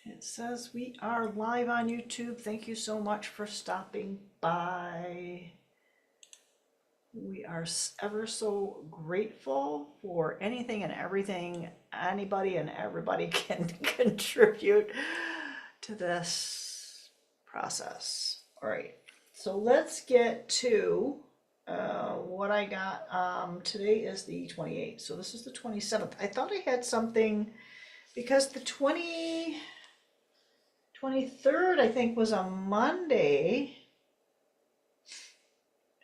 It says we are live on YouTube. Thank you so much for stopping by. We are ever so grateful for anything and everything anybody and everybody can contribute to this process. All right, so let's get to what I got. Today is the 28th, so this is the 27th. I thought I had something because the 23rd, I think, was a Monday.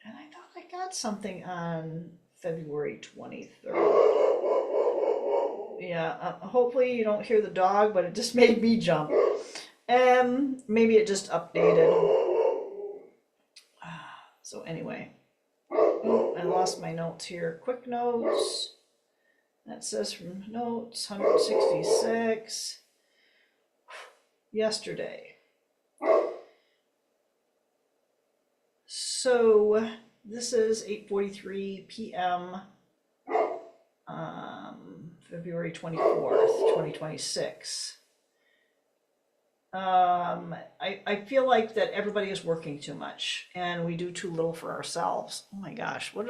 And I thought I got something on February 23rd. Yeah, hopefully you don't hear the dog, but it just made me jump. Maybe it just updated. So anyway, oh, I lost my notes here. Quick notes. That says from notes, 166. Yesterday. So this is 8:43 p.m. February 24th, 2026. I feel like that everybody is working too much and we do too little for ourselves. Oh my gosh, what?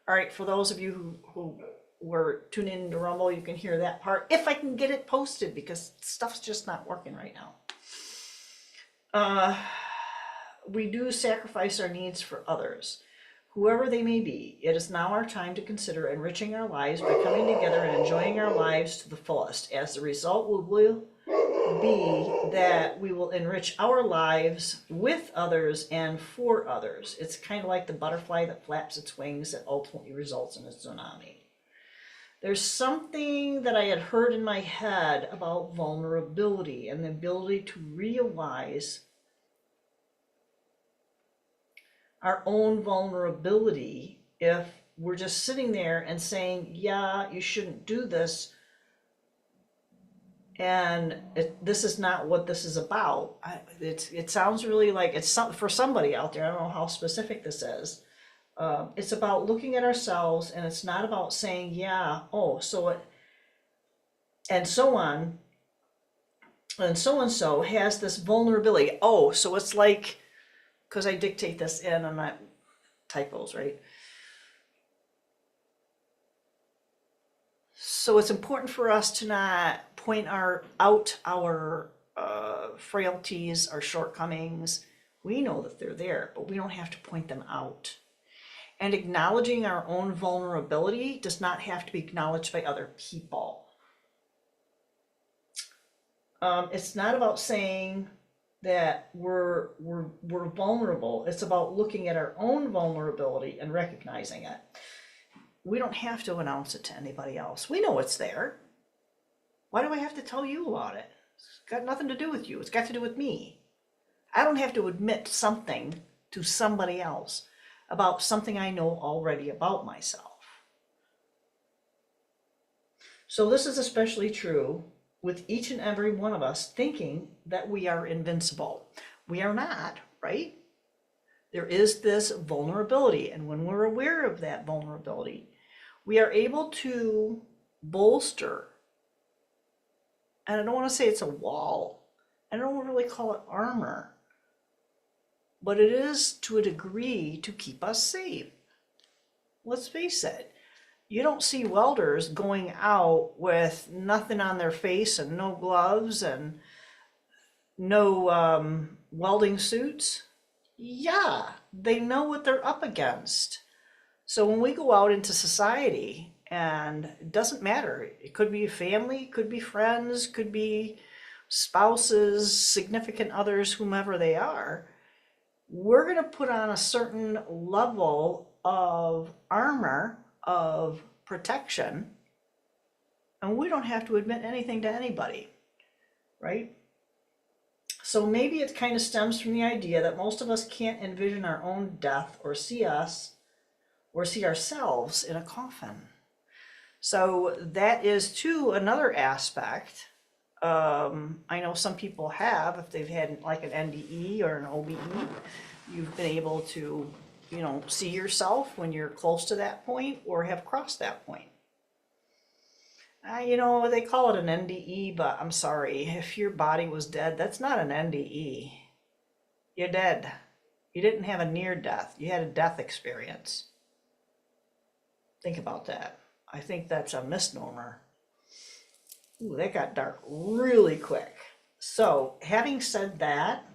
All right, for those of you who were tuning into Rumble, you can hear that part if I can get it posted because stuff's just not working right now. We do sacrifice our needs for others, whoever they may be. It is now our time to consider enriching our lives by coming together and enjoying our lives to the fullest. As the result will be that we will enrich our lives with others and for others. It's kind of like the butterfly that flaps its wings that ultimately results in a tsunami. There's something that I had heard in my head about vulnerability and the ability to realize our own vulnerability if we're just sitting there and saying, yeah, you shouldn't do this, and this is not what this is about. It sounds really like it's for somebody out there. I don't know how specific this is. It's about looking at ourselves, and it's not about saying, yeah, oh, so it, and so on, and so has this vulnerability. Oh, so it's like, because I dictate this in, I'm not typos, right? So it's important for us to not point out our frailties, our shortcomings. We know that they're there, but we don't have to point them out. And acknowledging our own vulnerability does not have to be acknowledged by other people. It's not about saying that we're vulnerable. It's about looking at our own vulnerability and recognizing it. We don't have to announce it to anybody else. We know it's there. Why do I have to tell you about it? It's got nothing to do with you. It's got to do with me. I don't have to admit something to somebody else about something I know already about myself. So this is especially true with each and every one of us thinking that we are invincible. We are not, right? There is this vulnerability, and when we're aware of that vulnerability, we are able to bolster, and I don't want to say it's a wall, I don't really call it armor, but it is to a degree to keep us safe. Let's face it, you don't see welders going out with nothing on their face and no gloves and no welding suits. Yeah, they know what they're up against. So when we go out into society, and it doesn't matter, it could be family, could be friends, could be spouses, significant others, whomever they are, we're going to put on a certain level of armor, of protection, and we don't have to admit anything to anybody, right? So maybe it kind of stems from the idea that most of us can't envision our own death or see ourselves in a coffin. So that is too another aspect. I know some people have, if they've had like an NDE or an OBE, you've been able to, see yourself when you're close to that point or have crossed that point. You know, they call it an NDE, but I'm sorry. If your body was dead, that's not an NDE. You're dead. You didn't have a near death. You had a death experience. Think about that. I think that's a misnomer. Ooh, that got dark really quick. So, having said that,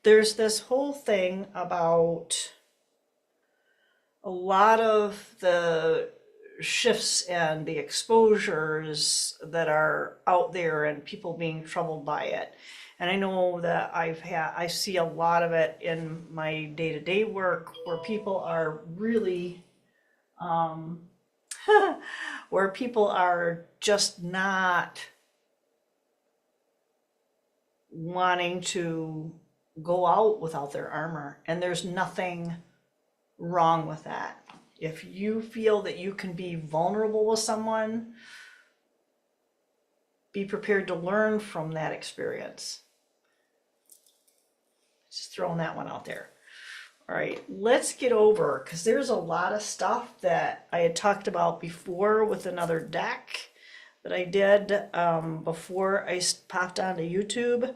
there's this whole thing about a lot of the shifts and the exposures that are out there and people being troubled by it. And I know that I see a lot of it in my day-to-day work where people are really, where people are just not wanting to go out without their armor. And there's nothing wrong with that. If you feel that you can be vulnerable with someone, be prepared to learn from that experience. Just throwing that one out there. All right, let's get over, because there's a lot of stuff that I had talked about before with another deck that I did before I popped onto YouTube.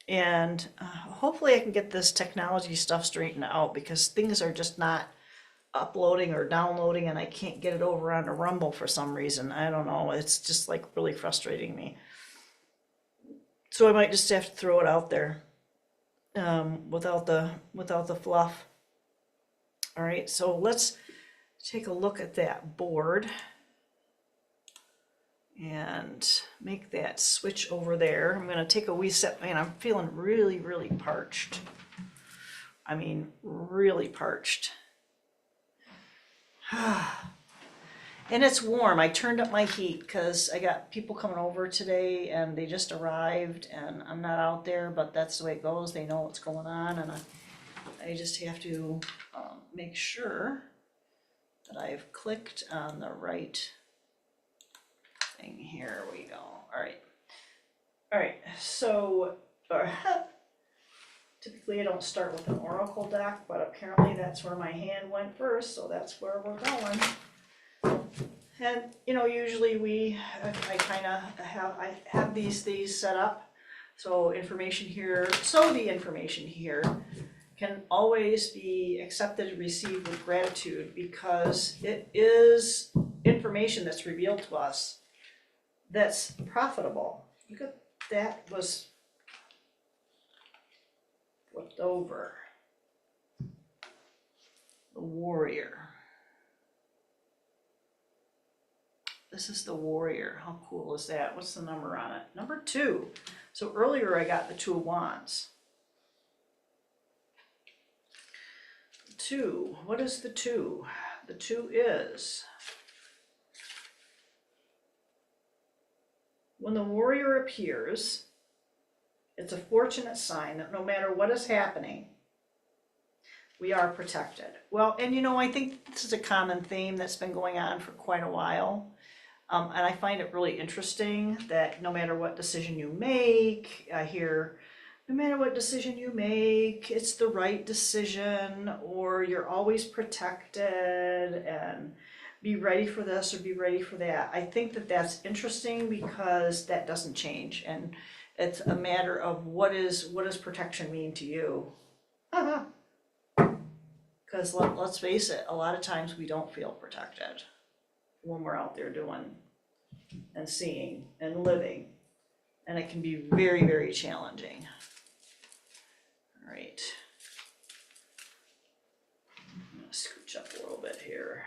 And hopefully I can get this technology stuff straightened out, because things are just not uploading or downloading, and I can't get it over onto Rumble for some reason. I don't know. It's just like really frustrating me. So I might just have to throw it out there without the fluff. All right, so let's take a look at that board and make that switch over there. I'm going to take a wee sip. Man, I'm feeling really, really parched. I mean, really parched. And it's warm. I turned up my heat because I got people coming over today and they just arrived and I'm not out there, but that's the way it goes. They know what's going on, and I just have to make sure that I've clicked on the right thing. Here we go. All right, so typically I don't start with an oracle deck, but apparently that's where my hand went first, so that's where we're going. And you know, usually I have these set up so the information here can always be accepted and received with gratitude, because it is information that's revealed to us that's profitable. Look at that, was flipped over. The warrior. This is the warrior. How cool is that? What's the number on it? Number 2. So earlier I got the 2 of Wands. 2. What is the 2? The 2 is when the warrior appears, it's a fortunate sign that no matter what is happening, we are protected. Well, and you know, I think this is a common theme that's been going on for quite a while. And I find it really interesting that no matter what decision you make, I hear, no matter what decision you make, it's the right decision, or you're always protected, and be ready for this or be ready for that. I think that that's interesting because that doesn't change, and it's a matter of what does protection mean to you? Because let's face it, a lot of times we don't feel protected when we're out there doing and seeing and living, and it can be very, very challenging. All right, I'm gonna scooch up a little bit here.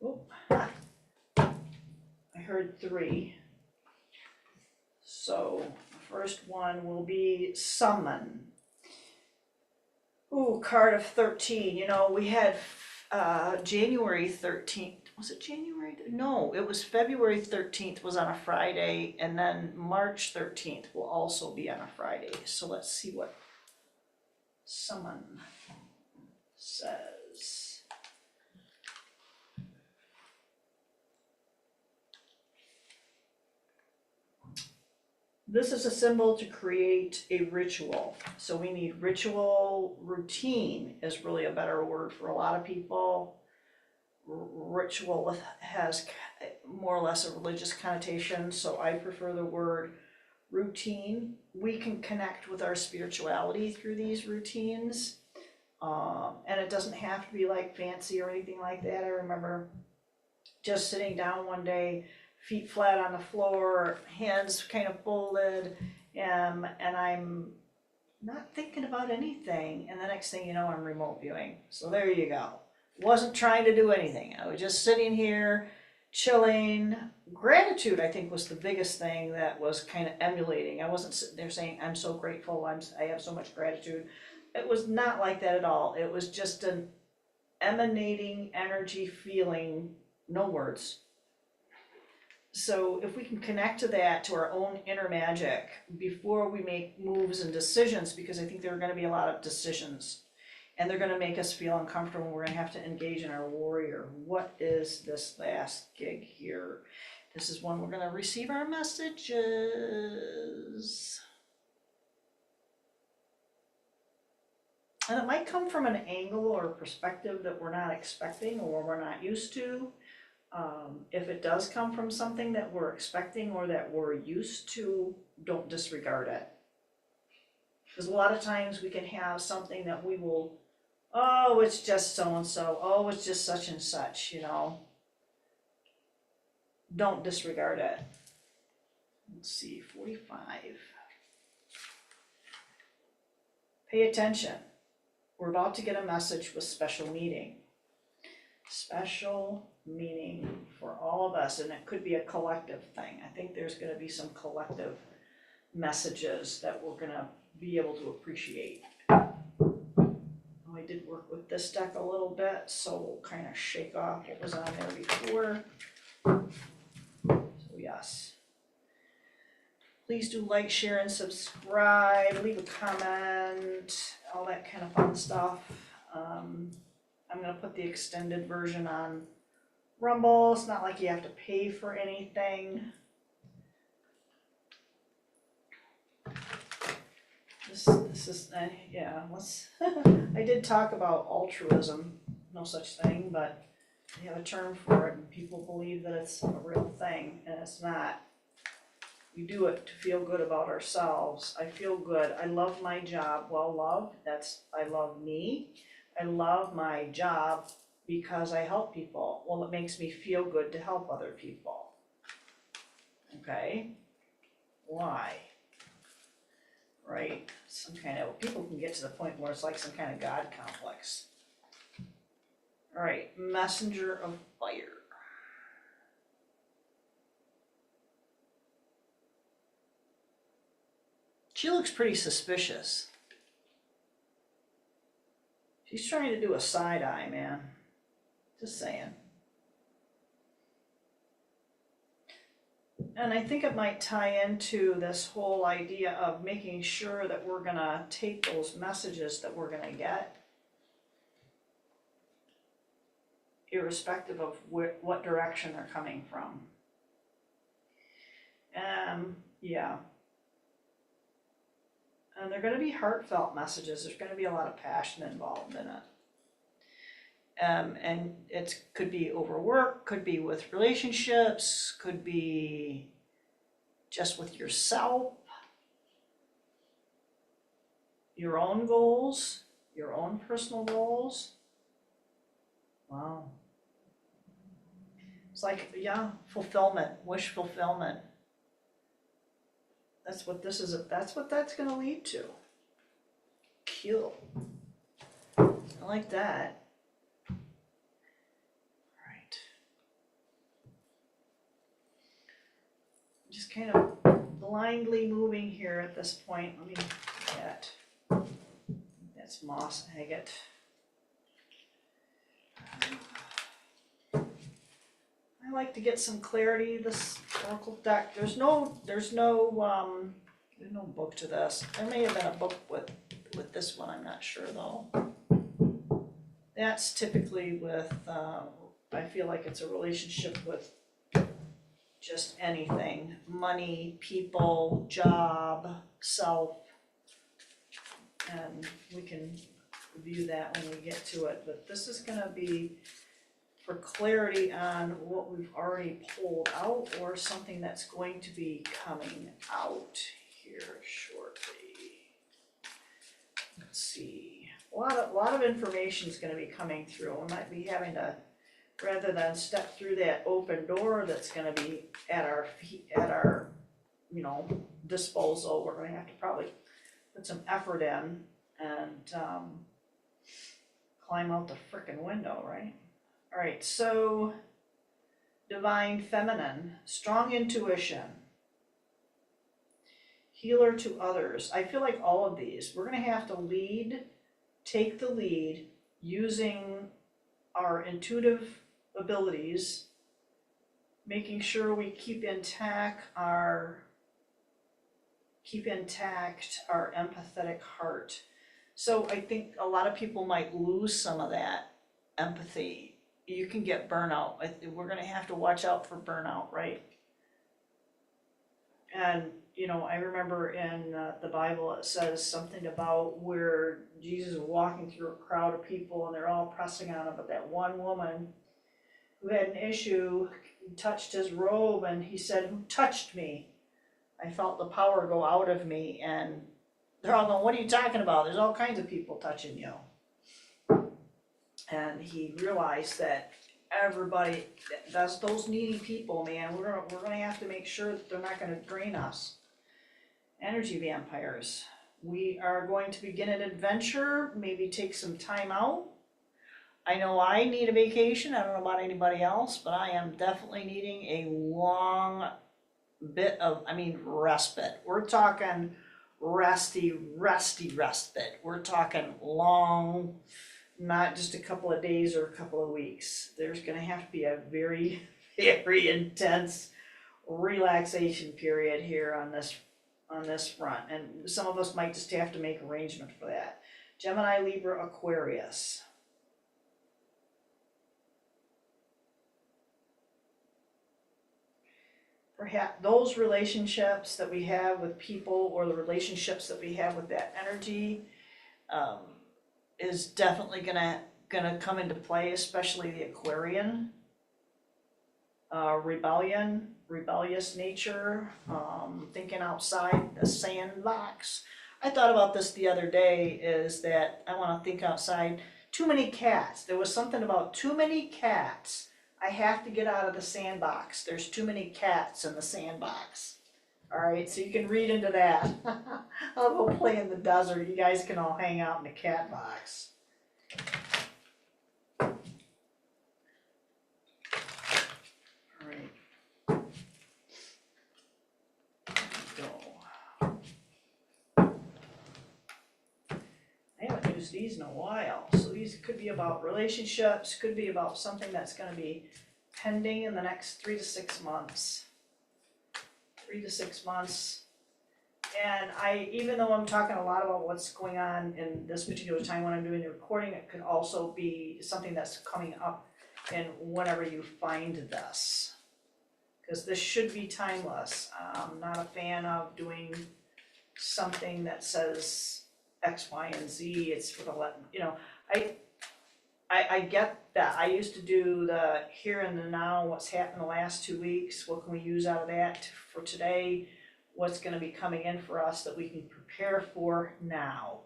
Oh, I heard 3. So the first one will be summon. Ooh, card of 13. You know, we had January 13th. Was it January? No, it was February 13th was on a Friday, and then March 13th will also be on a Friday. So let's see what summon says. This is a symbol to create a ritual. So we need ritual. Routine is really a better word for a lot of people. ritual has more or less a religious connotation, so I prefer the word routine. We can connect with our spirituality through these routines. And it doesn't have to be like fancy or anything like that. I remember just sitting down one day, feet flat on the floor, hands kind of folded, and I'm not thinking about anything. And the next thing you know, I'm remote viewing. So there you go. Wasn't trying to do anything. I was just sitting here, chilling. Gratitude, I think, was the biggest thing that was kind of emulating. I wasn't sitting there saying, I'm so grateful, I have so much gratitude. It was not like that at all. It was just an emanating energy feeling, no words. So if we can connect to that, to our own inner magic, before we make moves and decisions, because I think there are going to be a lot of decisions, and they're going to make us feel uncomfortable. We're going to have to engage in our warrior. What is this last gig here? This is when we're going to receive our messages. And it might come from an angle or perspective that we're not expecting or we're not used to. If it does come from something that we're expecting or that we're used to, don't disregard it. Because a lot of times we can have something that we will, oh, it's just so-and-so, oh, it's just such and such, you know. Don't disregard it. Let's see, 45. Pay attention. We're about to get a message with special meaning. Special meaning for all of us, and it could be a collective thing. I think there's going to be some collective messages that we're going to be able to appreciate. I did work with this deck a little bit, so we'll kind of shake off what was on there before. So yes. Please do like, share, and subscribe. Leave a comment, all that kind of fun stuff. I'm going to put the extended version on Rumble. It's not like you have to pay for anything. This is, yeah, let's, I did talk about altruism, no such thing, but they have a term for it and people believe that it's a real thing, and it's not. We do it to feel good about ourselves. I feel good. I love my job. Well, love, that's, I love me. I love my job because I help people. Well, it makes me feel good to help other people. Okay? Why? Right? Some kind of, people can get to the point where it's like some kind of God complex. All right, messenger of fire. She looks pretty suspicious. She's trying to do a side eye, man. Just saying. And I think it might tie into this whole idea of making sure that we're gonna take those messages that we're gonna get, irrespective of what direction they're coming from. Yeah. And they're going to be heartfelt messages. There's going to be a lot of passion involved in it. And it could be over work, could be with relationships, could be just with yourself, your own goals, your own personal goals. Wow. It's like, yeah, fulfillment, wish fulfillment. That's what this is. That's what that's going to lead to. Cool. I like that. All right. Just kind of blindly moving here at this point. Let me get. That's moss agate. I like to get some clarity. This oracle deck. There's no book to this. There may have been a book with this one. I'm not sure though. That's typically with. I feel like it's a relationship with just anything: money, people, job, self, and we can review that when we get to it. But this is going to be for clarity on what we've already pulled out or something that's going to be coming out here shortly. Let's see. A lot of information is going to be coming through. We might be having to, rather than step through that open door that's going to be at our feet, at our, disposal, we're going to have to probably put some effort in and climb out the frickin' window, right? All right, so divine feminine, strong intuition, healer to others. I feel like all of these, we're going to have to take the lead using our intuitive abilities, making sure we keep intact our empathetic heart. So I think a lot of people might lose some of that empathy. You can get burnout. We're going to have to watch out for burnout, right? And, I remember in the Bible it says something about where Jesus was walking through a crowd of people and they're all pressing on him, but that one woman who had an issue touched his robe and he said, "Who touched me? I felt the power go out of me." And they're all going, "What are you talking about? There's all kinds of people touching you." And he realized that everybody, that's those needy people, man. We're gonna have to make sure that they're not gonna drain us. Energy vampires. We are going to begin an adventure, maybe take some time out. I know I need a vacation. I don't know about anybody else, but I am definitely needing a long bit of, respite. We're talking resty respite. We're talking long, not just a couple of days or a couple of weeks. There's going to have to be a very, very intense relaxation period here on this front. And some of us might just have to make arrangement for that. Gemini, Libra, Aquarius. Perhaps those relationships that we have with people or the relationships that we have with that energy is definitely gonna come into play, especially the Aquarian. Rebellious nature, thinking outside the sandbox. I thought about this the other day, is that I want to think outside. Too many cats. There was something about too many cats. I have to get out of the sandbox. There's too many cats in the sandbox. All right, so you can read into that. I'll go play in the desert. You guys can all hang out in the cat box. All right. Go. I haven't used these in a while, so these could be about relationships, could be about something that's going to be pending in the next 3 to 6 months. 3 to 6 months. And even though I'm talking a lot about what's going on in this particular time when I'm doing the recording, it could also be something that's coming up in whenever you find this. Because this should be timeless. I'm not a fan of doing something that says X, Y, and Z. It's for the, I get that. I used to do the here and the now, what's happened the last 2 weeks, what can we use out of that for today, what's going to be coming in for us that we can prepare for now.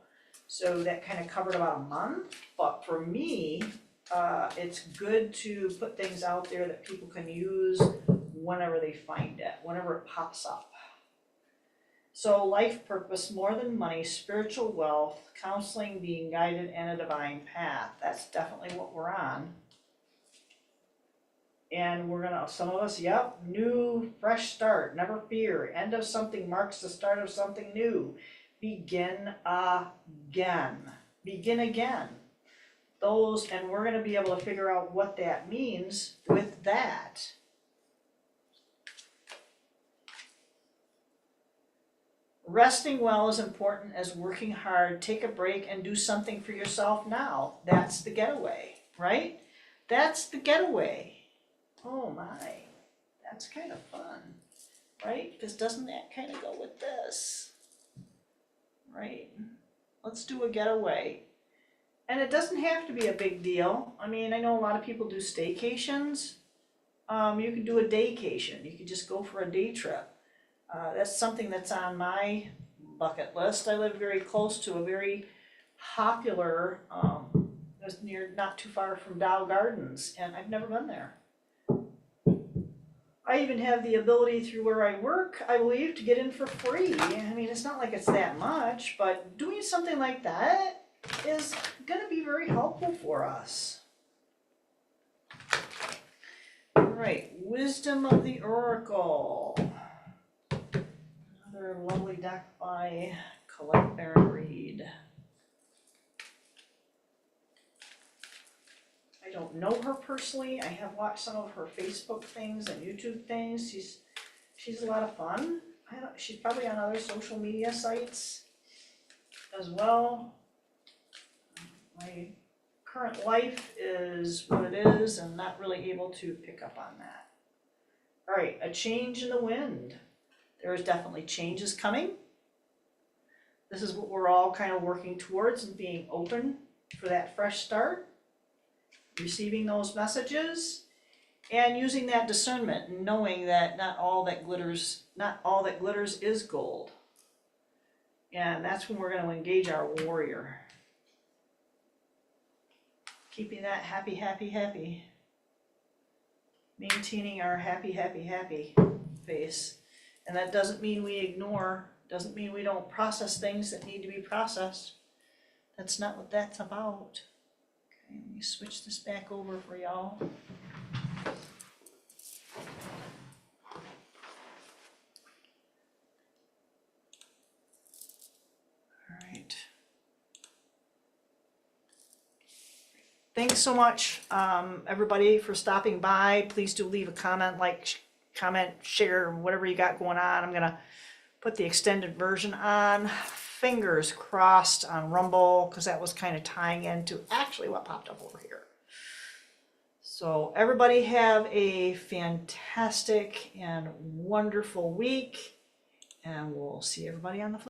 So that kind of covered about a month, but for me, it's good to put things out there that people can use whenever they find it, whenever it pops up. So life purpose, more than money, spiritual wealth, counseling, being guided, and a divine path. That's definitely what we're on. And we're gonna, some of us, yep, new, fresh start, never fear. End of something marks the start of something new. Begin again. Begin again. Those, and we're gonna be able to figure out what that means with that. Resting well is important as working hard. Take a break and do something for yourself now. That's the getaway, right? That's the getaway. Oh my, that's kind of fun, right? Because doesn't that kind of go with this, right? Let's do a getaway. And it doesn't have to be a big deal. I mean, I know a lot of people do staycations. You could do a daycation. You could just go for a day trip. That's something that's on my bucket list. I live very close to a very popular, it's near, not too far from Dow Gardens, and I've never been there. I even have the ability through where I work, I believe, to get in for free. I mean, it's not like it's that much, but doing something like that is going to be very helpful for us. All right, Wisdom of the Oracle. Another lovely deck by Colette Baron Reed. I don't know her personally. I have watched some of her Facebook things and YouTube things. She's a lot of fun. She's probably on other social media sites as well. My current life is what it is, and not really able to pick up on that. All right, a change in the wind. There is definitely changes coming. This is what we're all kind of working towards, and being open for that fresh start, receiving those messages, and using that discernment and knowing that not all that glitters is gold. And that's when we're going to engage our warrior. Keeping that happy, happy, happy. Maintaining our happy, happy, happy face. And that doesn't mean we ignore, doesn't mean we don't process things that need to be processed. That's not what that's about. Okay, let me switch this back over for y'all. All right. Thanks so much, everybody, for stopping by. Please do leave a comment, comment, share, whatever you got going on. I'm going to put the extended version on. Fingers crossed on Rumble, because that was kind of tying into actually what popped up over here. So everybody have a fantastic and wonderful week, and we'll see everybody on the flip.